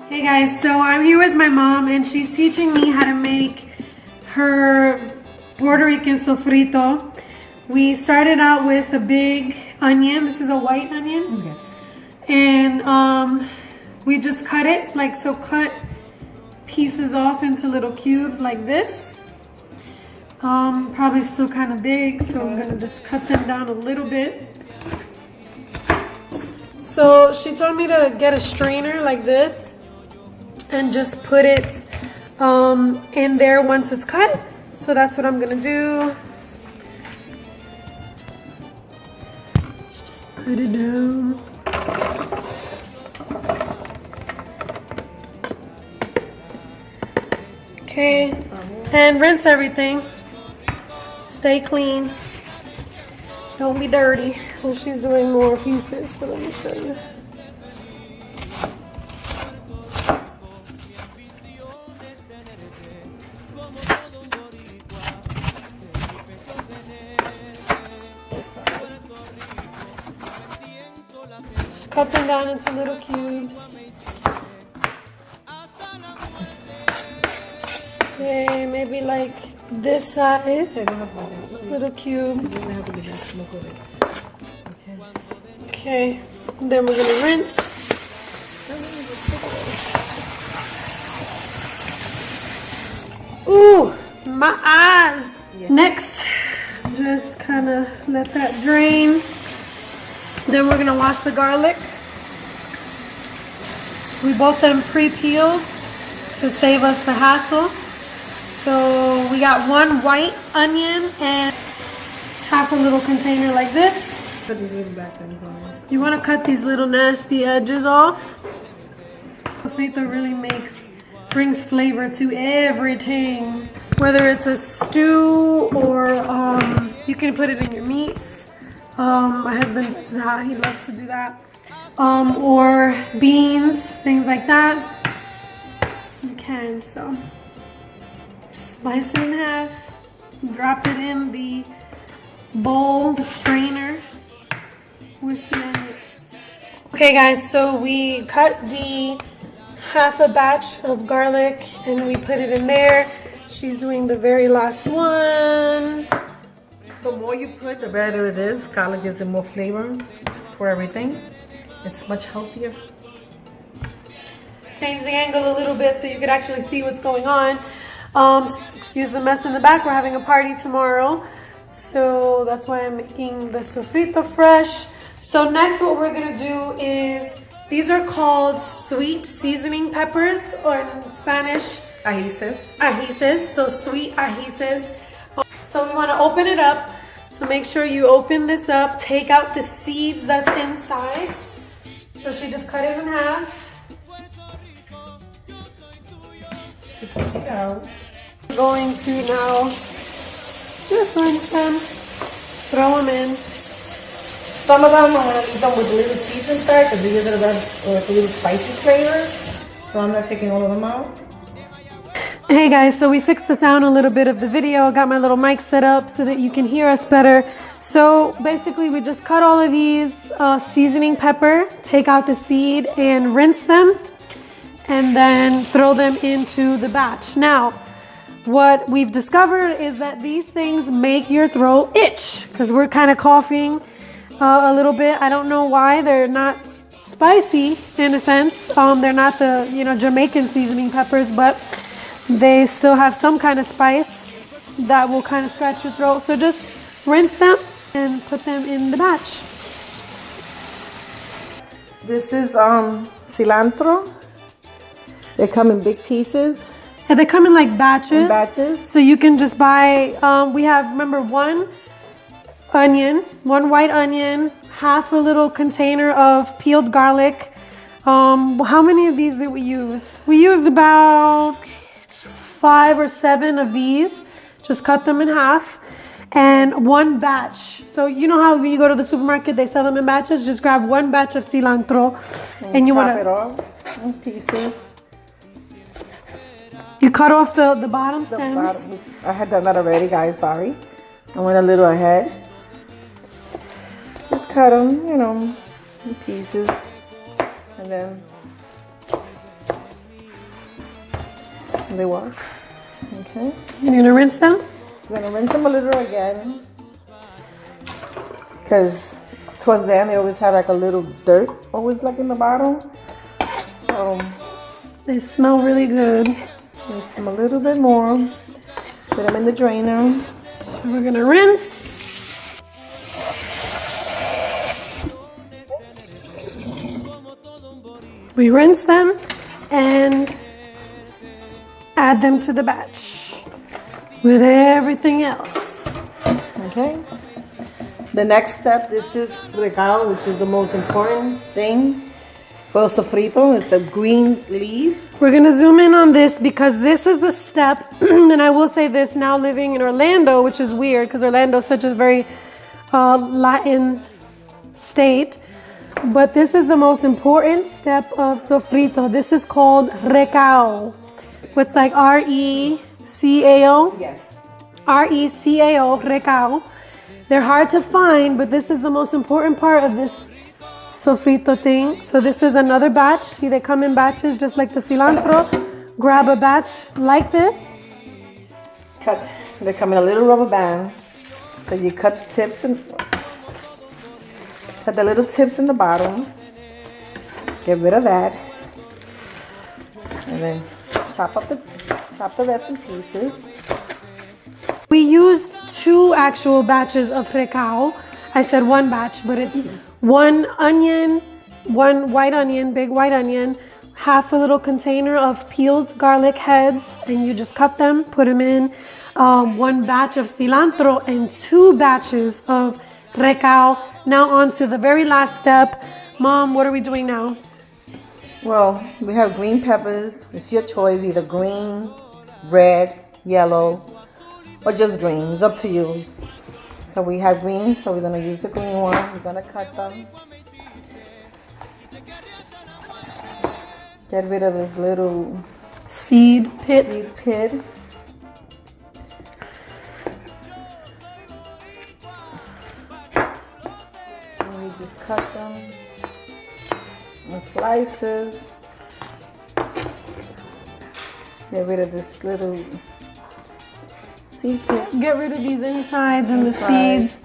Hey guys, so I'm here with my mom and she's teaching me how to make her Puerto Rican Sofrito. We started out with a big onion. This is a white onion. Yes. And we just cut it, like so, cut pieces off into little cubes like this. Probably still kind of big, so I'm gonna just cut them down a little bit. So she told me to get a strainer like this and just put it in there once it's cut. So that's what I'm gonna do. Let's just put it down. Okay, and rinse everything. Stay clean. Don't be dirty. Well, she's doing more pieces, so let me show you. Just cut them down into little cubes. Okay, maybe like this size. Little cube. Okay, then we're gonna rinse. Ooh, my eyes. Yeah. Next, just kind of let that drain. Then we're gonna wash the garlic. We bought them pre-peeled to save us the hassle. So we got one white onion and half a little container like this. You want to cut these little nasty edges off. Sofrito really brings flavor to everything. Whether it's a stew or you can put it in your meats. My husband does that, he loves to do that. Or beans, things like that. You can, so. Slice it in half, drop it in the bowl, the strainer with the onions. Okay guys, so we cut the half a batch of garlic and we put it in there. She's doing the very last one. The more you put, the better it is. Garlic gives it more flavor for everything. It's much healthier. Change the angle a little bit so you could actually see what's going on. Excuse the mess in the back. We're having a party tomorrow, so that's why I'm making the sofrito fresh. So next what we're gonna do is, these are called sweet seasoning peppers, or in Spanish, ajíes. Ajíes, so sweet ajíes. So we want to open it up, so make sure you open this up, take out the seeds that's inside. So she just cut it in half. Going to now just rinse them, throw them in. Some of them I'm going to eat them with a little seeds inside because these are the little spicy flavor. So I'm not taking all of them out. Hey guys, so we fixed the sound a little bit of the video. I got my little mic set up so that you can hear us better. So basically we just cut all of these seasoning pepper, take out the seed and rinse them, and then throw them into the batch. Now, what we've discovered is that these things make your throat itch because we're kind of coughing a little bit. I don't know why. They're not spicy in a sense. They're not the Jamaican seasoning peppers, but they still have some kind of spice that will kind of scratch your throat. So just rinse them and put them in the batch. This is cilantro. They come in big pieces. Yeah, they come in like batches. In batches. So you can just buy, we have, remember, one onion, one white onion, half a little container of peeled garlic. How many of these did we use? We used about 5 or 7 of these. Just cut them in half. And one batch. So you know how when you go to the supermarket, they sell them in batches? Just grab one batch of cilantro. And you want to chop it off in pieces. You cut off the bottom stems. Which I had done that already, guys. Sorry. I went a little ahead. Just cut them, in pieces. And then They wash. Okay. You're gonna rinse them? I'm gonna rinse them a little again. Because towards the end they always have like a little dirt always like in the bottom. So they smell really good. Rinse them a little bit more. Put them in the drainer. So we're gonna rinse. We rinse them and add them to the batch with everything else. Okay. The next step, this is Recao, which is the most important thing for sofrito, is the green leaf. We're gonna zoom in on this because this is the step, and I will say this now living in Orlando, which is weird because Orlando is such a very Latin state, but this is the most important step of sofrito. This is called Recao. It's like R-E-C-A-O? Yes. R-E-C-A-O, Recao. They're hard to find, but this is the most important part of this sofrito thing. So this is another batch. See, they come in batches just like the cilantro. Grab a batch like this. They come in a little rubber band. So you cut the tips and cut the little tips in the bottom. Get rid of that. And then chop the rest in pieces. We used 2 actual batches of Recao. I said 1 batch, but it's 1 onion, 1 white onion, big white onion, half a little container of peeled garlic heads, and you just cut them, put them in, 1 batch of cilantro, and 2 batches of Recao. Now on to the very last step. Mom, what are we doing now? Well, we have green peppers. It's your choice, either green, red, yellow, or just green. It's up to you. So we have green, so we're gonna use the green one. We're gonna cut them. Get rid of this little seed pit. And we just cut them in slices. Get rid of this little seed pit. Get rid of these insides and the seeds.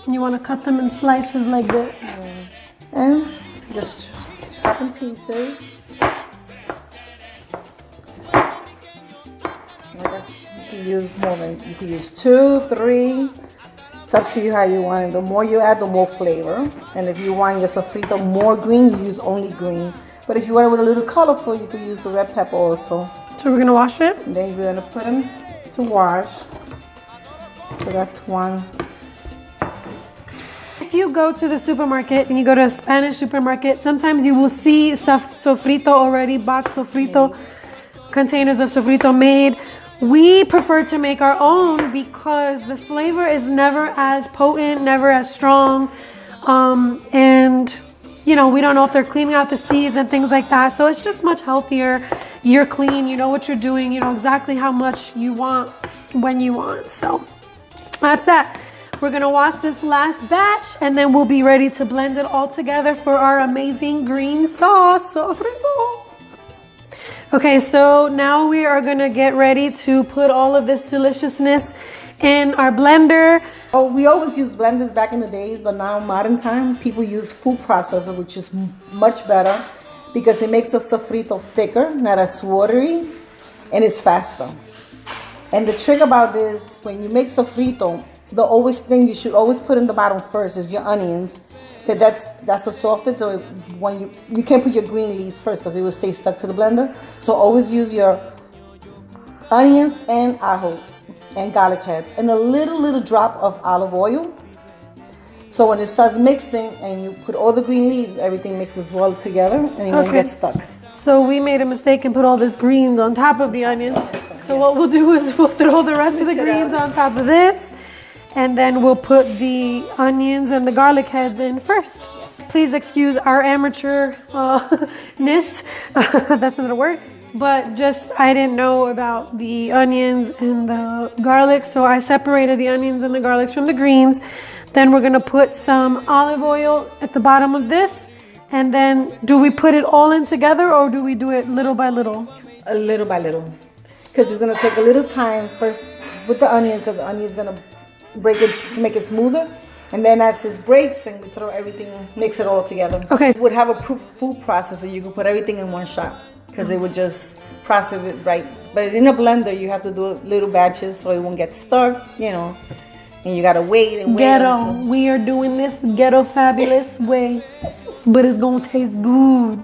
You want to cut them in slices like this. And just chop in pieces. You can use more than, you can use 2, 3. It's up to you how you want it. The more you add, the more flavor. And if you want your sofrito more green, you use only green. But if you want it with a little colorful, you can use the red pepper also. So we're gonna wash it? And then we're gonna put them to wash. So that's 1. If you go to the supermarket and you go to a Spanish supermarket, sometimes you will see sofrito already, boxed sofrito, containers of sofrito made. We prefer to make our own because the flavor is never as potent, never as strong. And you know, we don't know if they're cleaning out the seeds and things like that. So it's just much healthier. You're clean, you know what you're doing, you know exactly how much you want when you want. So that's that. We're gonna wash this last batch and then we'll be ready to blend it all together for our amazing green sauce. Sofrito. Okay, so now we are gonna get ready to put all of this deliciousness in our blender. Oh, we always use blenders back in the days, but now modern time, people use food processor, which is much better because it makes the sofrito thicker, not as watery, and it's faster. And the trick about this, when you make sofrito, the always thing you should always put in the bottom first is your onions. That's a soft. So when you can't put your green leaves first because it will stay stuck to the blender. So always use your onions and ajo and garlic heads and a little drop of olive oil. So when it starts mixing and you put all the green leaves, everything mixes well together and it won't get stuck. So we made a mistake and put all this greens on top of the onions. So what we'll do is we'll throw the rest of the greens on top of this. And then we'll put the onions and the garlic heads in first. Yes. Please excuse our amateurness. That's not a word. But just, I didn't know about the onions and the garlic. So I separated the onions and the garlics from the greens. Then we're gonna put some olive oil at the bottom of this. And then do we put it all in together or do we do it little by little? a little by little, because it's gonna take a little time first with the onion, because the onion is gonna break it to make it smoother, and then as it breaks, then we throw everything, mix it all together. Okay. We would have a food processor, you can put everything in one shot, because it would just process it right. But in a blender, you have to do little batches so it won't get stuck, you know, and you gotta wait and wait. Ghetto. We are doing this ghetto fabulous way, but it's gonna taste good.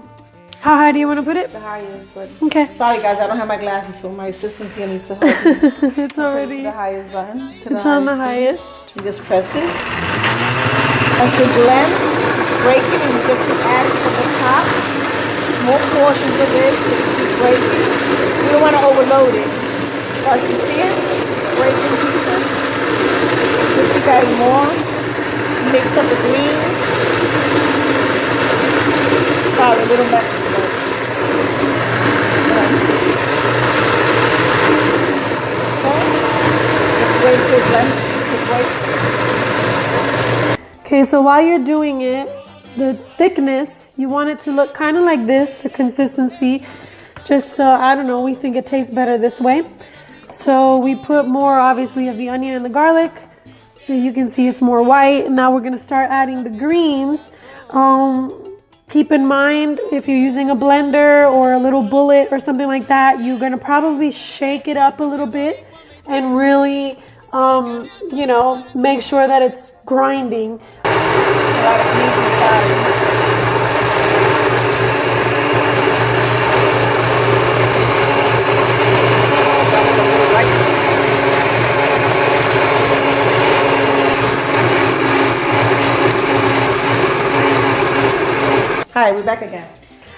How high do you want to put it? The highest, but okay. Sorry guys, I don't have my glasses, so my assistant here needs to help me. It's already the highest button. It's on the highest. You just press it. As you blend, break it, and you just keep adding from the top. More portions of it, keep breaking. You don't want to overload it. So as you see it, breaking pieces. Just keep adding more. Mix up the greens. Sorry, a little messy. Okay, so while you're doing it, the thickness, you want it to look kind of like this, the consistency. Just, I don't know, we think it tastes better this way. So we put more, obviously, of the onion and the garlic. And you can see it's more white. Now we're going to start adding the greens. Keep in mind, if you're using a blender or a little bullet or something like that, you're going to probably shake it up a little bit and really, you know, make sure that it's grinding. Hi, we're back again.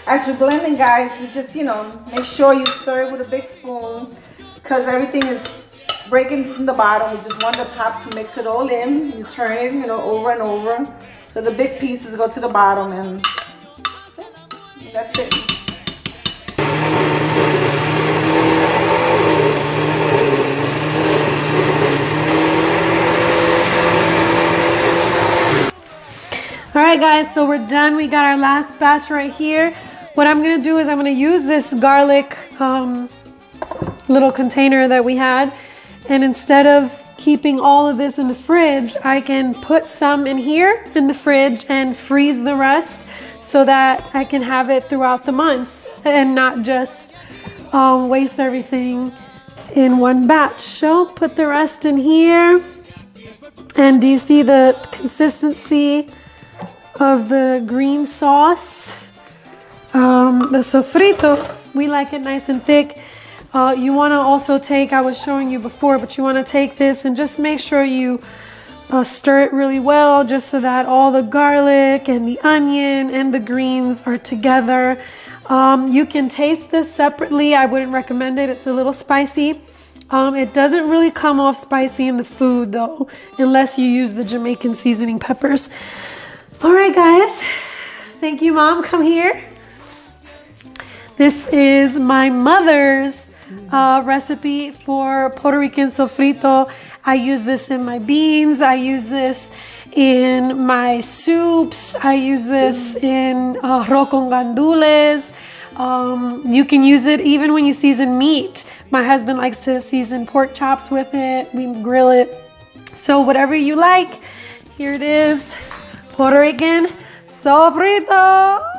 As we're blending, guys, we just, you know, make sure you stir it with a big spoon, because everything is breaking from the bottom. We just want the top to mix it all in. You turn it, you know, over and over, so the big pieces go to the bottom, and that's it. All right, guys, so we're done. We got our last batch right here. What I'm gonna do is I'm gonna use this garlic little container that we had, and instead of keeping all of this in the fridge, I can put some in here in the fridge and freeze the rest so that I can have it throughout the months and not just waste everything in one batch. So put the rest in here. And do you see the consistency of the green sauce? The sofrito, we like it nice and thick. You want to also take, I was showing you before, but you want to take this and just make sure you stir it really well, just so that all the garlic and the onion and the greens are together. You can taste this separately. I wouldn't recommend it. It's a little spicy. It doesn't really come off spicy in the food though, unless you use the Jamaican seasoning peppers. All right, guys. Thank you, Mom. Come here. This is my mother's recipe for Puerto Rican Sofrito. I use this in my beans. I use this in my soups. I use this in arroz con gandules. You can use it even when you season meat. My husband likes to season pork chops with it. We grill it. So whatever you like, here it is. Puerto Rican Sofrito.